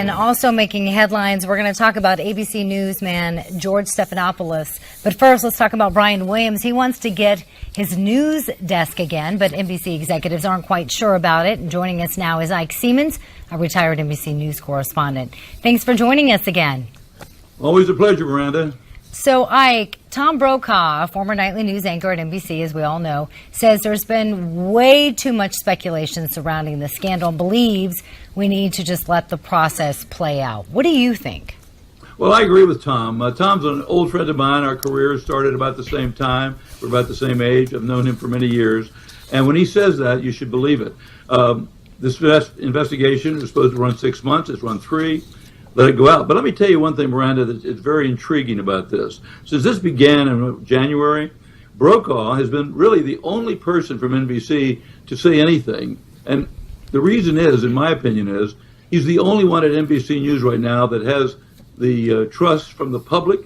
And also making headlines, we're going to talk about ABC newsman George Stephanopoulos. But first, let's talk about Brian Williams. He wants to get his news desk again, but NBC executives aren't quite sure about it. And joining us now is IKE SEAMANS, a retired NBC News correspondent. Thanks for joining us again. Always a pleasure, Miranda. So, Ike, Tom Brokaw, a former nightly news anchor at NBC, as we all know, says there's been way too much speculation surrounding the scandal and believes we need to just let the process play out. What do you think? Well, I agree with Tom. Tom's an old friend of mine. Our careers started about the same time. We're about the same age. I've known him for many years. And when he says that, you should believe it. This investigation was supposed to run 6 months. It's run 3. Let it go out. But let me tell you one thing, Miranda, that is very intriguing about this. Since this began in January, Brokaw has been really the only person from NBC to say anything. And the reason is, in my opinion, is he's the only one at NBC News right now that has the trust from the public.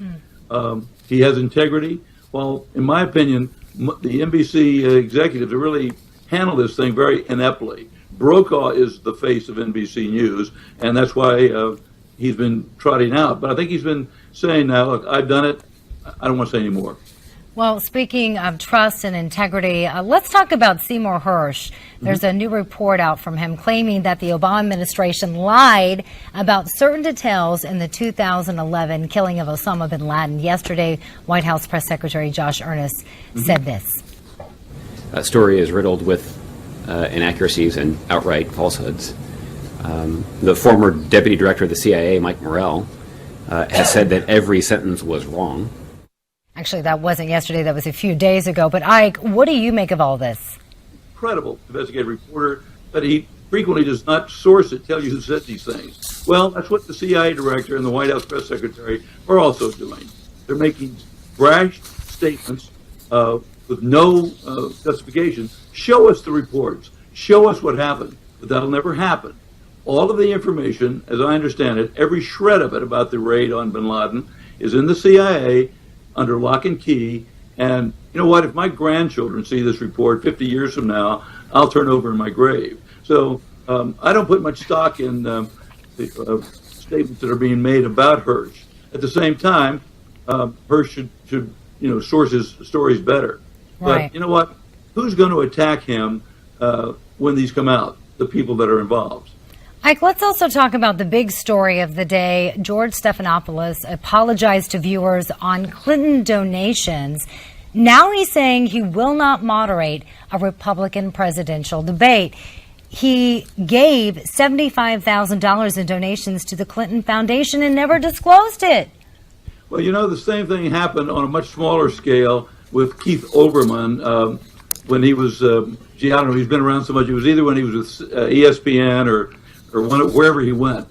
He has integrity. Well, in my opinion, the NBC executives have really handled this thing very ineptly. Brokaw is the face of NBC News, and that's why he's been trotting out. But I think he's been saying now, look, I've done it. I don't want to say any more. Well, speaking of trust and integrity, let's talk about Seymour Hersh. There's a new report out from him claiming that the Obama administration lied about certain details in the 2011 killing of Osama bin Laden. Yesterday, White House Press Secretary Josh Earnest said this. That story is riddled with inaccuracies and outright falsehoods. The former deputy director of the CIA, Mike Morrell, has said that every sentence was wrong. Actually, that wasn't yesterday. That was a few days ago. But, Ike, what do you make of all this? Incredible investigative reporter, but he frequently does not source it, tell you who said these things. Well, that's what the CIA director and the White House press secretary are also doing. They're making brash statements with no justification. Show us the reports. Show us what happened. But that'll never happen. All of the information, as I understand it, every shred of it about the raid on bin Laden is in the CIA under lock and key. And you know what? If my grandchildren see this report 50 years from now, I'll turn over in my grave. So I don't put much stock in the statements that are being made about Hersh. At the same time, Hersh should source his stories better. Right. But you know what? Who's going to attack him when these come out? The people that are involved. Ike, let's also talk about the big story of the day. George Stephanopoulos apologized to viewers on Clinton donations. Now he's saying he will not moderate a Republican presidential debate. He gave $75,000 in donations to the Clinton Foundation and never disclosed it. Well, the same thing happened on a much smaller scale with Keith Olbermann when he was, I don't know, he's been around so much. It was either when he was with ESPN or wherever he went.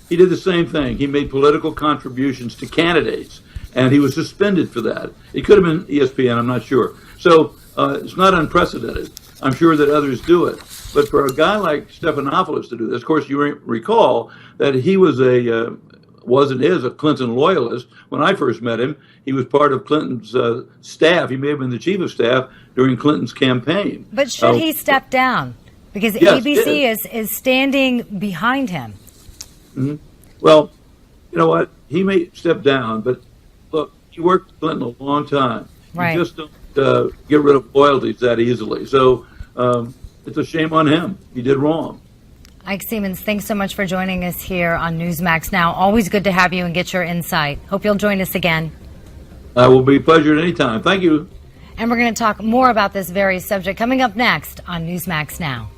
He did the same thing. He made political contributions to candidates, and he was suspended for that. It could have been ESPN, I'm not sure. So it's not unprecedented. I'm sure that others do it. But for a guy like Stephanopoulos to do this, of course, you recall that he was is a Clinton loyalist. When I first met him, he was part of Clinton's staff. He may have been the chief of staff during Clinton's campaign. But should he step down? Because yes, ABC is standing behind him. Mm-hmm. Well, you know what? He may step down, but look, he worked with Clinton a long time. Right. You just don't get rid of loyalties that easily. So it's a shame on him. He did wrong. Ike SEAMANS, thanks so much for joining us here on Newsmax Now. Always good to have you and get your insight. Hope you'll join us again. I will be a pleasure at any time. Thank you. And we're going to talk more about this very subject coming up next on Newsmax Now.